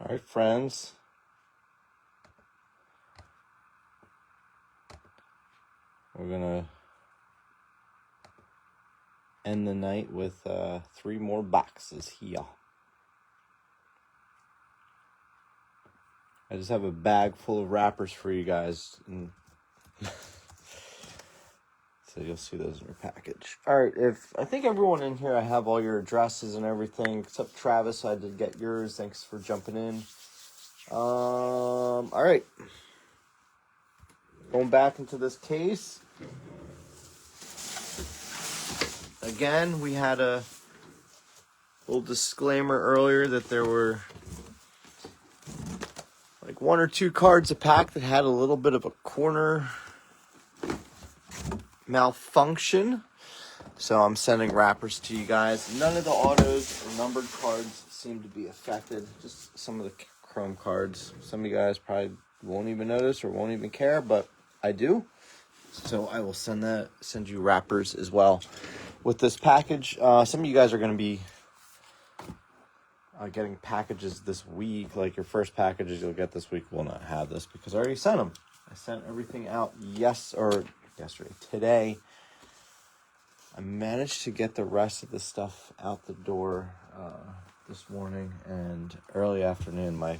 All right, friends. We're going to end the night with 3 more boxes here. I just have a bag full of wrappers for you guys. And so you'll see those in your package. All right, I think everyone in here, I have all your addresses and everything, except Travis. I did get yours. Thanks for jumping in. All right. Going back into this case. Again, we had a little disclaimer earlier that there were like 1 or 2 cards a pack that had a little bit of a corner malfunction. So I'm sending wrappers to you guys. None of the autos or numbered cards seem to be affected. Just some of the chrome cards. Some of you guys probably won't even notice or won't even care, but I do. So I will send you wrappers as well with this package. Some of you guys are going to be getting packages this week. Like your first packages you'll get this week will not have this because I already sent them. I sent everything out today. I managed to get the rest of the stuff out the door this morning and early afternoon. My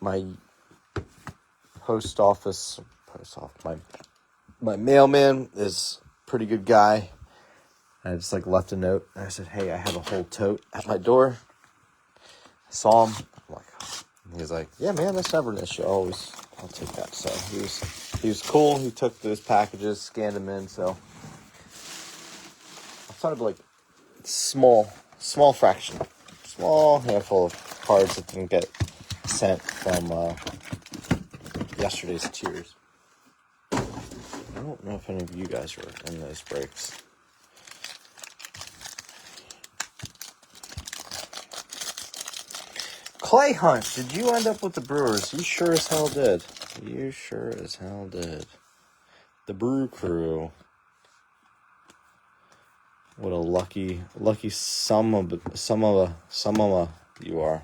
my mailman is a pretty good guy. I just left a note and I said, hey, I have a whole tote at my door. I saw him. He was like, yeah, man, that's never an issue. I'll take that. So he was cool. He took those packages, scanned them in. So I thought of small fraction, small handful of cards that didn't get sent from yesterday's tiers. I don't know if any of you guys were in those breaks. Clay Hunt, did you end up with the Brewers? You sure as hell did. You sure as hell did. The Brew Crew. What a lucky some of you are.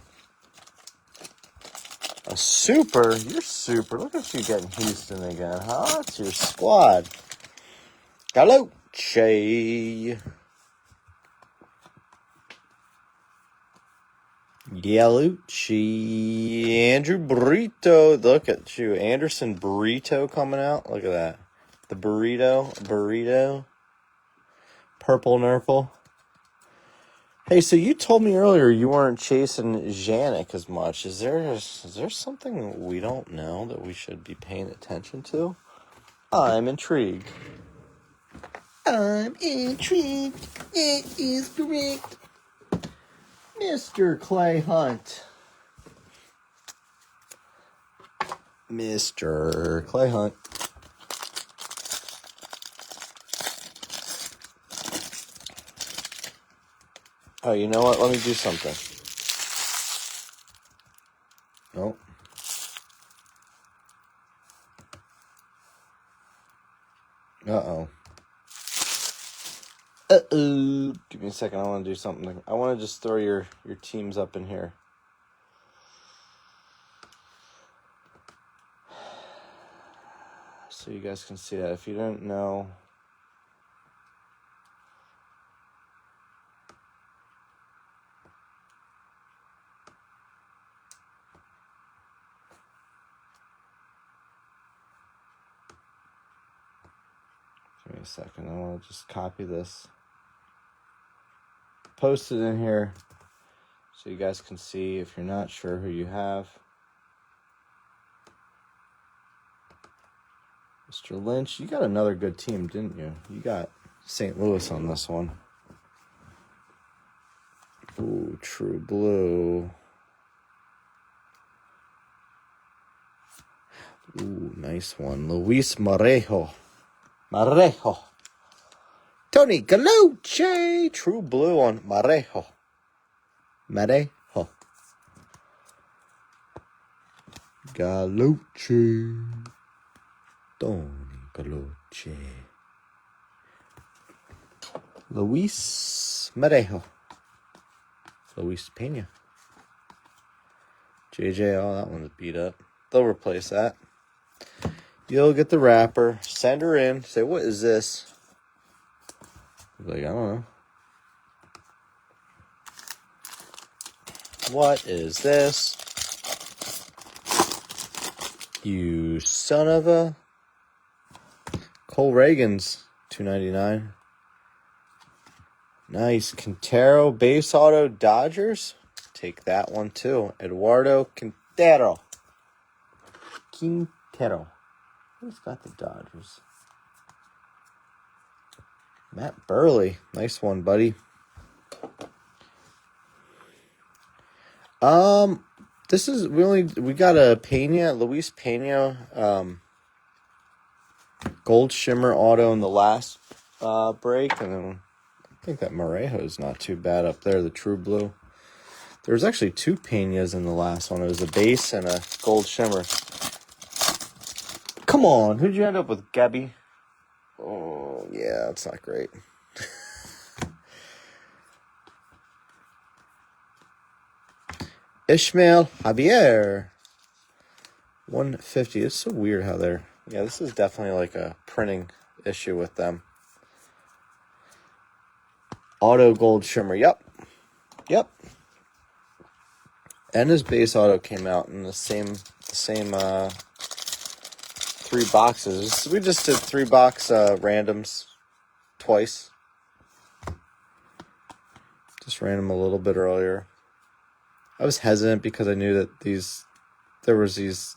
A super? You're super. Look at you getting Houston again, huh? That's your squad. Hello, Che. Yellucci. Andrew Burrito. Look at you. Anderson Burrito coming out. Look at that. The burrito. Purple Nurple. Hey, so you told me earlier you weren't chasing Janik as much. Is there something we don't know that we should be paying attention to? I'm intrigued. It is correct. Mr. Clay Hunt. Mr. Clay Hunt. Oh, you know what? Let me do something. Nope. Uh-oh. Give me a second. I want to do something. I want to just throw your teams up in here. so you guys can see that. If you don't know, give me a second. I want to just copy this, post it in here so you guys can see if you're not sure who you have. Mr. Lynch, you got another good team, didn't you? You got St. Louis on this one. Ooh, True Blue. Ooh, nice one. Luis Marejo. Tony Galucci. True Blue on Marejo. Galucci. Tony Galucci. Luis Marejo. Luis Pena. JJ, oh, that one's beat up. They'll replace that. You'll get the wrapper. Send her in. Say, what is this? Like, I don't know. What is this? You son of a... Cole Reagan's $2.99. Nice. Quintero base auto Dodgers. Take that one too. Eduardo Quintero. Who's got the Dodgers? Matt Burley. Nice one, buddy. This is we got a Luis Pena gold shimmer auto in the last break, and then I think that Marejo is not too bad up there, the True Blue. There was actually two Penas in the last one. It was a base and a gold shimmer. Come on, who'd you end up with, Gabby? Oh, yeah, that's not great. Ishmael Javier. 150. It's so weird how they're... Yeah, this is definitely like a printing issue with them. Auto gold shimmer. Yep. And his base auto came out in the same 3 boxes. We just did 3-box randoms twice. Just ran them a little bit earlier. I was hesitant because I knew that there was these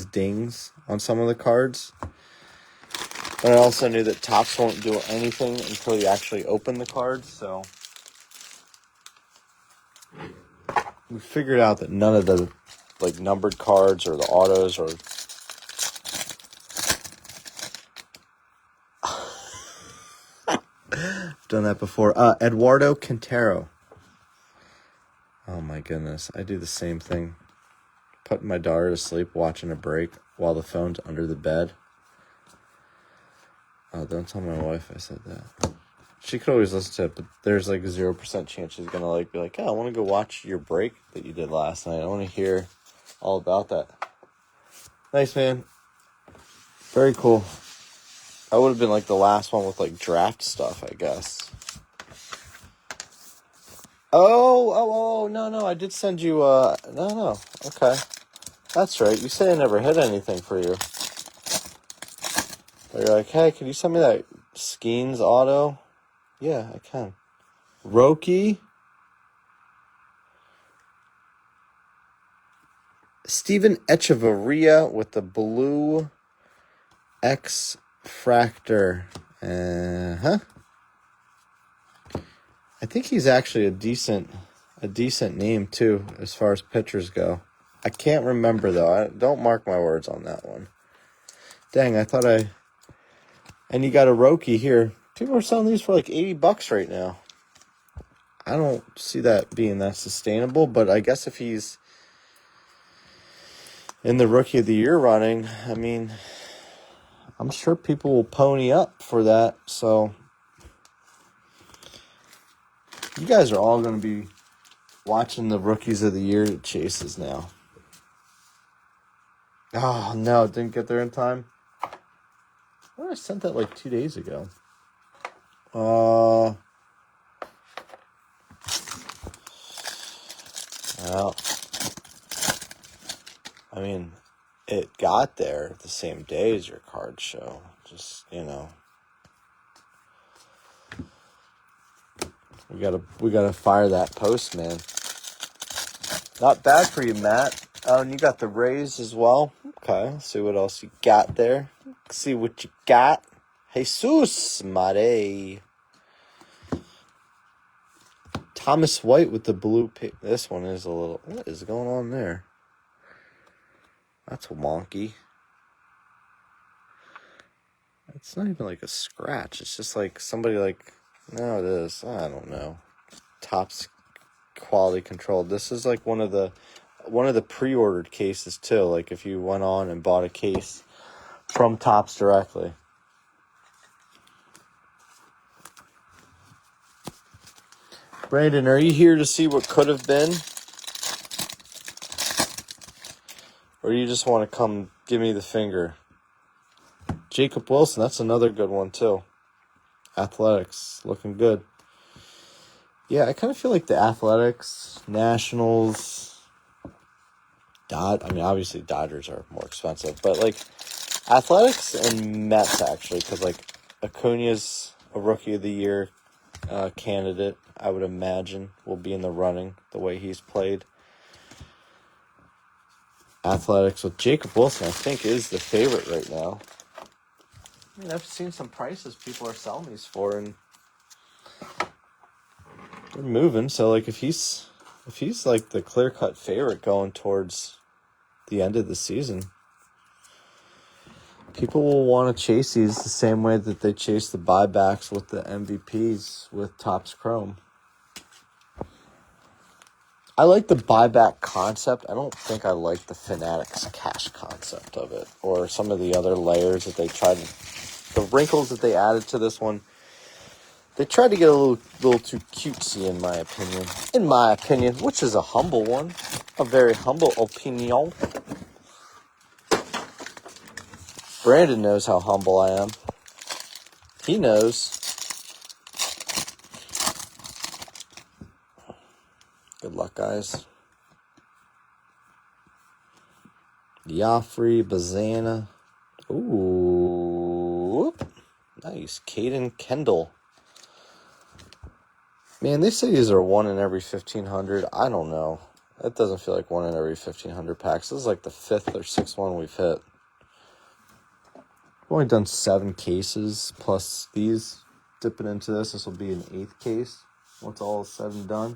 dings on some of the cards. But I also knew that Topps won't do anything until you actually open the cards, so we figured out that none of the numbered cards or the autos or I've done that before. Eduardo Quintero. Oh my goodness, I do the same thing. Putting my daughter to sleep, watching a break while the phone's under the bed. Oh, don't tell my wife I said that. She could always listen to it, but there's 0% chance she's gonna be like, I want to go watch your break that you did last night. I want to hear all about that. Nice, man. Very cool. I would have been the last one with draft stuff, I guess. Oh, no, I did send you, no, okay. That's right, you say I never hit anything for you. But you're like, hey, can you send me that Skeens auto? Yeah, I can. Roki. Steven Echeverria with the blue X Fractor. I think he's actually a decent name too, as far as pitchers go. I can't remember though. Don't mark my words on that one. Dang, and you got a Roki here. People are selling these for $80 right now. I don't see that being that sustainable, but I guess if he's in the Rookie of the Year running, I mean, I'm sure people will pony up for that. So you guys are all going to be watching the Rookies of the Year chases now. Oh, no, it didn't get there in time. Well, I sent that like 2 days ago. Well, I mean, it got there the same day as your card show. Just, we gotta fire that postman. Not bad for you, Matt. Oh, and you got the Rays as well. Okay, let's see what else you got there. Let's see what you got. Jesus Mare. Thomas White with the blue pick. This one is a little... What is going on there? That's wonky. It's not even like a scratch. It's just like somebody like... No, it is. I don't know. Topps quality control. This is like one of the pre-ordered cases too. Like if you went on and bought a case from Topps directly. Brandon, are you here to see what could have been? Or you just want to come give me the finger? Jacob Wilson, that's another good one too. Athletics, looking good. Yeah, I kind of feel like the Athletics, Nationals, obviously Dodgers are more expensive, but like Athletics and Mets actually, because like Acuna's a Rookie of the Year candidate, I would imagine, will be in the running the way he's played. Athletics with Jacob Wilson, I think, is the favorite right now. I mean, I've seen some prices people are selling these for, and they're moving. So, like, if he's like the clear-cut favorite going towards the end of the season, people will want to chase these the same way that they chase the buybacks with the MVPs with Topps Chrome. I like the buyback concept. I don't think I like the Fanatics cash concept of it, or some of the other layers that they tried, the wrinkles that they added to this one. They tried to get a little too cutesy, in my opinion. In my opinion, which is a humble one, a very humble opinion. Brandon knows how humble I am. He knows. Good luck, guys. Joffrey, Bazana. Ooh. Nice. Caden Kendall. Man, they say these are 1 in every 1,500. I don't know. That doesn't feel like 1 in every 1,500 packs. This is like the 5th or 6th one we've hit. We've only done 7 cases, plus these. Dipping into this. This will be an 8th case once all is said and done.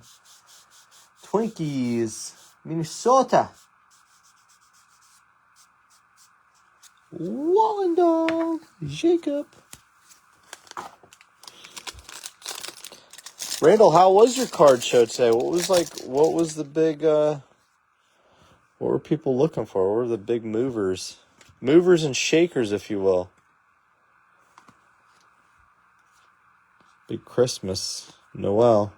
Twinkies, Minnesota. Wallendale, Jacob. Randall, how was your card show today? What was the big, what were people looking for? What were the big movers? Movers and shakers, if you will. Big Christmas, Noel.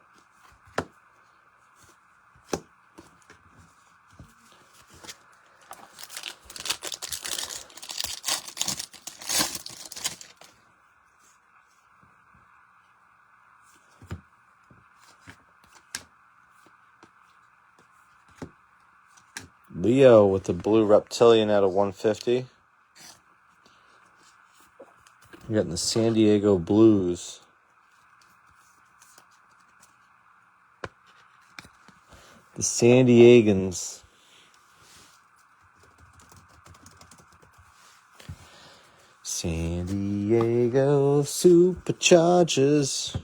Leo with the blue reptilian out of 150. You're getting the San Diego Blues. The San Diegans. San Diego Superchargers.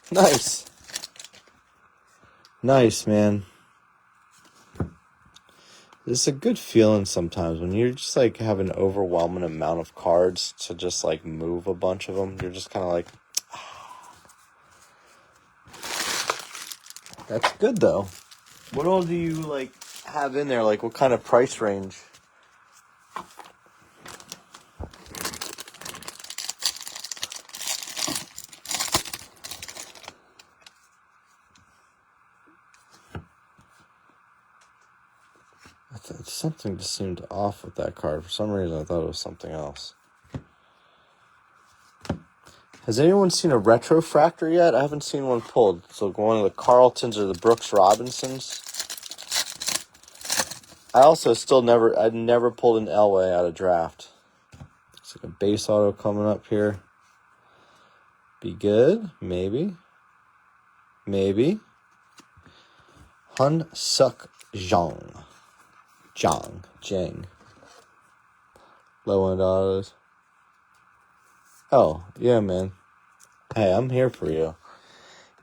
Nice. Nice, man. It's a good feeling sometimes when you're just like have an overwhelming amount of cards to just like move a bunch of them. You're just kind of like, that's good though. What all do you like have in there? Like what kind of price range? Something just seemed off with that card. For some reason, I thought it was something else. Has anyone seen a retrofractor yet? I haven't seen one pulled. So one of the Carltons or the Brooks Robinsons. I also I'd never pulled an Elway out of draft. Looks like a base auto coming up here. Be good, maybe. Maybe. Hun Suk Jang. Jang. Low end autos. Oh, yeah, man. Hey, I'm here for you.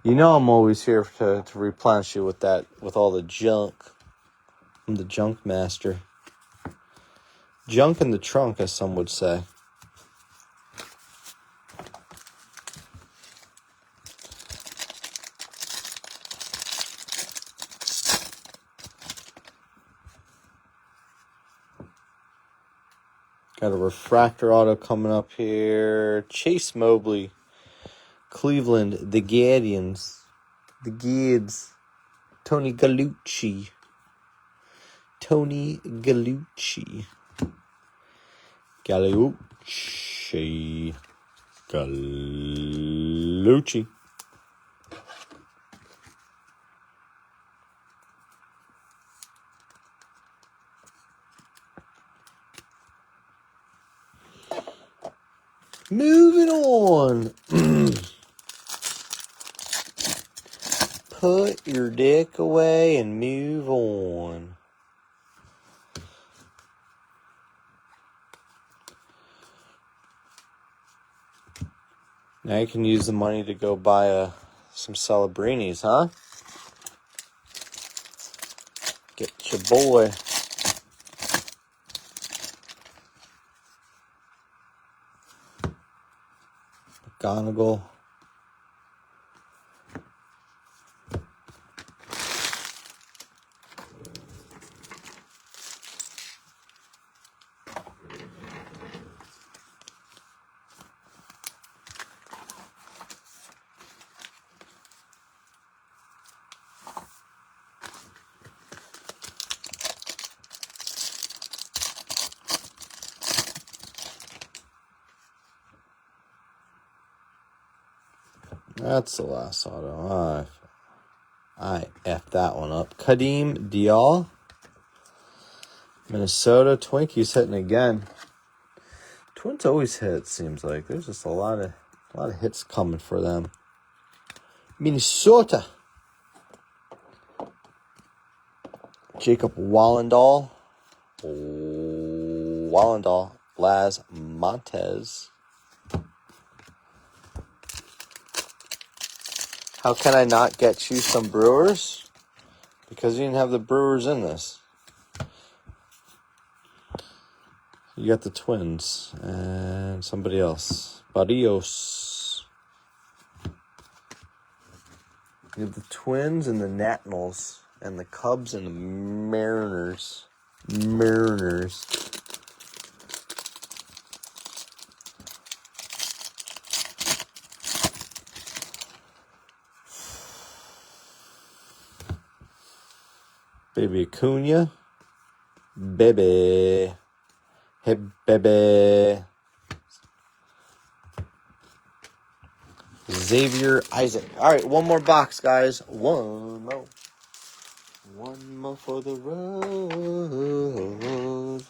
You know I'm always here to replenish you with all the junk. I'm the junk master. Junk in the trunk, as some would say. Got a refractor auto coming up here. Chase Mobley. Cleveland, the Guardians. The Gids. Tony Gallucci. Gallucci. Moving on. Put your dick away and move on. Now you can use the money to go buy some Celebrinis, huh? Get your boy. McGonagall. That's the last auto. I F that one up. Kadeem Dial. Minnesota Twinkies hitting again. Twins always hit, seems like. There's just a lot of hits coming for them. Minnesota. Jacob Wallendal. Laz Montez. How can I not get you some Brewers? Because you didn't have the Brewers in this. You got the Twins and somebody else. Barrios. You have the Twins and the Nationals and the Cubs and the Mariners. Baby Acuna. Baby. Hey, baby. Xavier Isaac. All right, one more box, guys. One more for the road.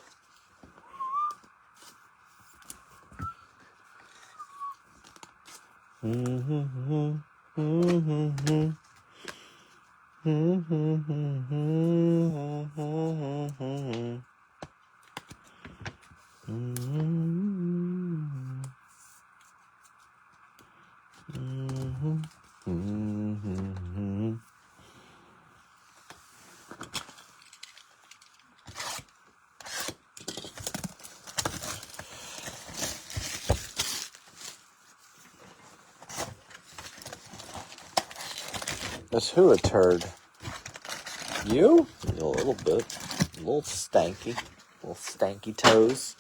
That's who a turd. You? A little bit. A little stanky. Little stanky toes.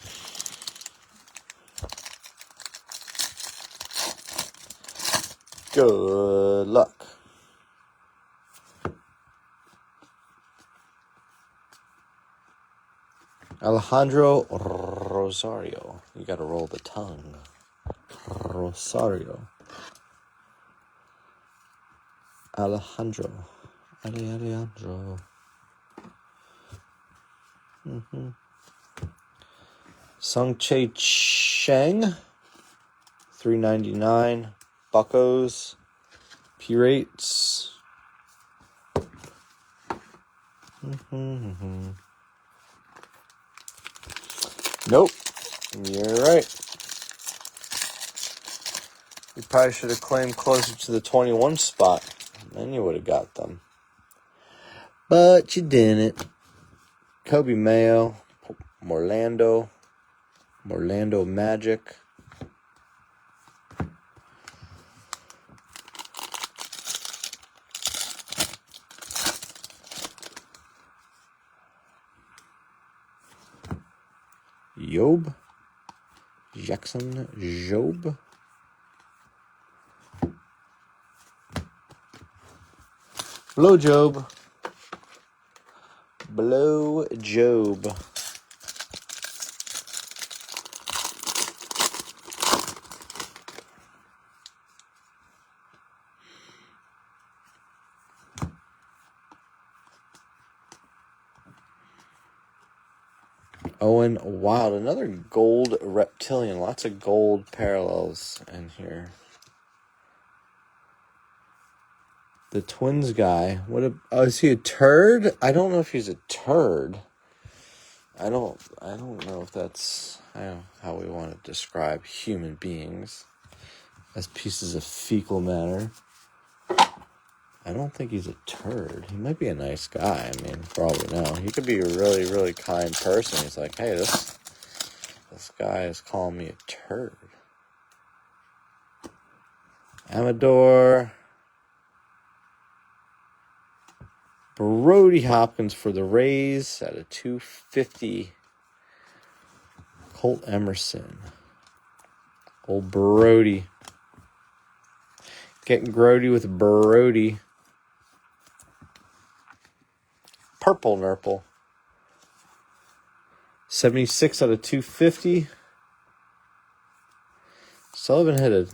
Good luck. Alejandro Rosario. You got to roll the tongue. Rosario. Alejandro. Sung Chae Chang. $3.99. Buccos. P-rates. Nope. You're right. You probably should have claimed closer to the 21 spot. Then you would have got them. But you didn't. Kobe Mayo. Orlando Magic. Job. Jackson Job. Blow Job. Owen Wild, another gold reptilian. Lots of gold parallels in here. The Twins guy. Is he a turd? I don't know if he's a turd. I don't know if that's how we want to describe human beings as pieces of fecal matter. I don't think he's a turd. He might be a nice guy. I mean, for all we know. He could be a really, really kind person. He's like, hey, this guy is calling me a turd. Amador. Brody Hopkins for the Rays at a $2.50. Colt Emerson. Old Brody. Getting grody with Brody. Purple Nurple. 76 out of 250. Sullivan hit a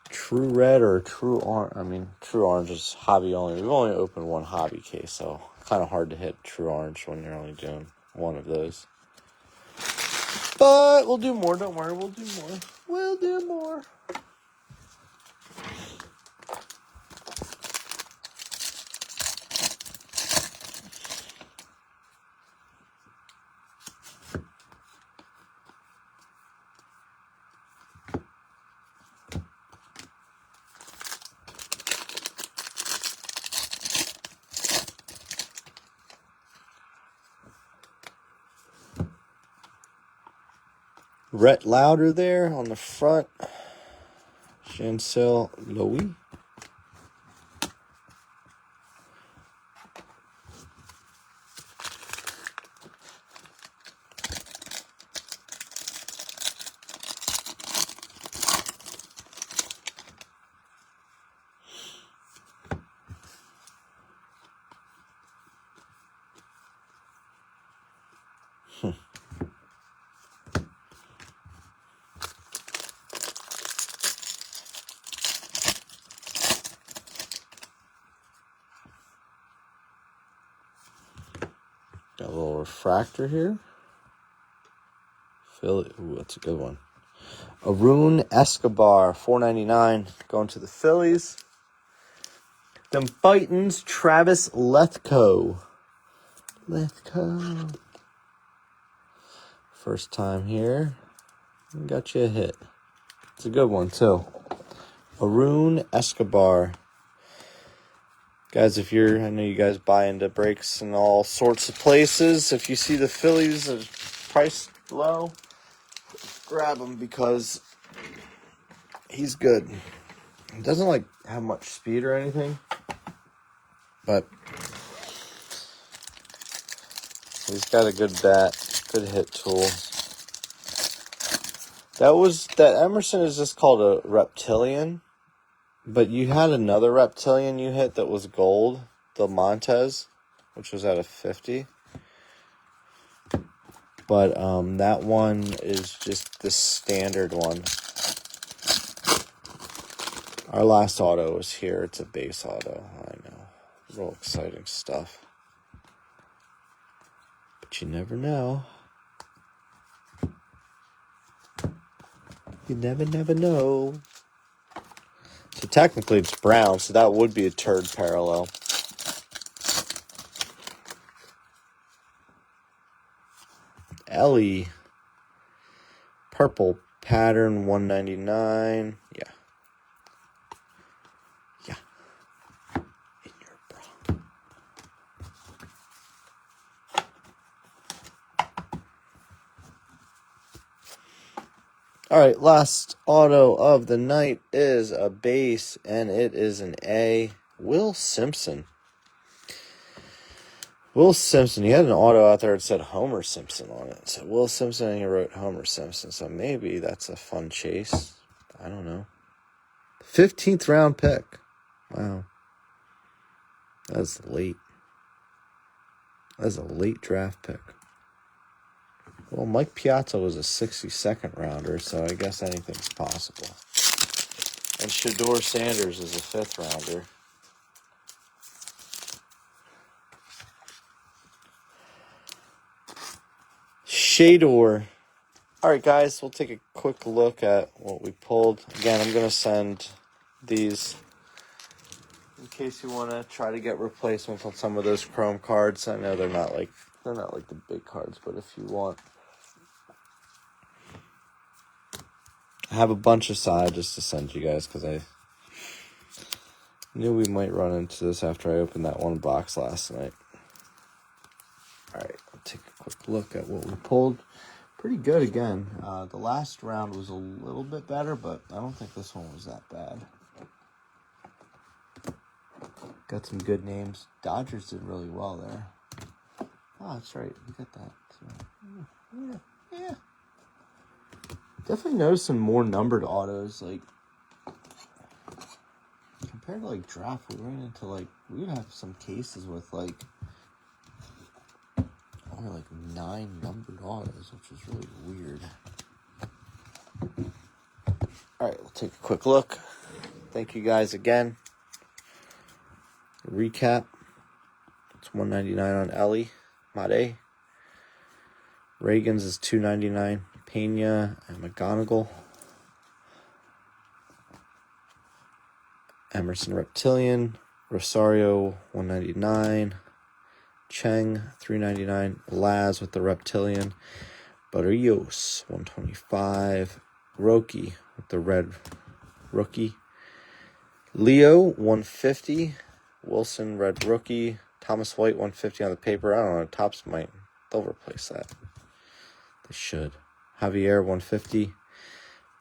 true red or a true orange. I mean, true orange is hobby only. We've only opened one hobby case, so kind of hard to hit true orange when you're only doing one of those. But we'll do more. Don't worry. We'll do more. We'll do more. Rhett Lauder there on the front. Chancel Louis. Got a little refractor here. Philly. Ooh, that's a good one. Arun Escobar, $4.99, going to the Phillies. Them Fightins, Travis Lethco. First time here. Got you a hit. It's a good one, too. Arun Escobar. Guys, I know you guys buy into breaks in all sorts of places. If you see the Phillies are priced low, grab him because he's good. He doesn't have much speed or anything, but he's got a good bat, good hit tool. That Emerson is just called a reptilian. But you had another reptilian you hit that was gold, the Montez, which was at a 50. But that one is just the standard one. Our last auto is here. It's a base auto. I know. Real exciting stuff. But you never know. You never know. So technically it's brown, so that would be a turd parallel. Ellie. Purple pattern 199. Yeah. Yeah. In your bra. All right, last auto of the night is a base, and it is an A. Will Simpson. Will Simpson. He had an auto out there that said Homer Simpson on it. So Will Simpson, and he wrote Homer Simpson. So maybe that's a fun chase. I don't know. 15th round pick. Wow. That's late. That's a late draft pick. Well, Mike Piazza was a 62nd rounder, so I guess anything's possible. And Shador Sanders is a 5th rounder. Shador. All right, guys, we'll take a quick look at what we pulled. Again, I'm going to send these in case you want to try to get replacements on some of those chrome cards. I know they're not like the big cards, but if you want, I have a bunch aside just to send you guys because I knew we might run into this after I opened that one box last night. All right, I'll take a quick look at what we pulled. Pretty good again. The last round was a little bit better, but I don't think this one was that bad. Got some good names. Dodgers did really well there. Oh, that's right. We got that. So, yeah. Definitely noticed some more numbered autos. Like, compared to, like, draft, we ran into, like, we would have some cases with, like, only, like, 9 numbered autos, which is really weird. All right, we'll take a quick look. Thank you guys again. Recap. It's $199 on Ellie. Made. Reagan's is $299. Pena and McGonigal. Emerson Reptilian. Rosario $199. Cheng $399. Laz with the Reptilian. Barrios $125. Roki with the red rookie. Leo $150. Wilson red rookie. Thomas White $150 on the paper. I don't know. Topps they'll replace that. They should. Javier $150.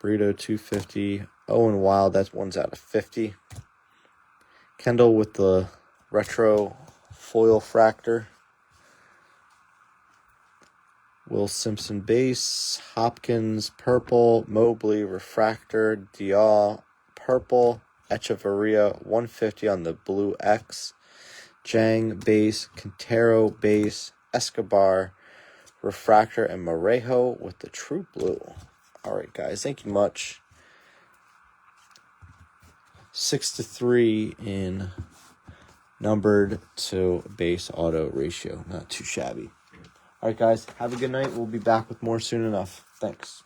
Burrito $250. Owen Wild, that one's out of 50. Kendall with the retro foil fractor. Will Simpson base. Hopkins purple. Mobley refractor. Diaw purple. Echeverria $150 on the blue X. Jang base. Quintero base. Escobar refractor, and Morejo with the true blue. All right, guys, thank you much. 6-3 in numbered to base auto ratio. Not too shabby. All right, guys, have a good night. We'll be back with more soon enough. Thanks.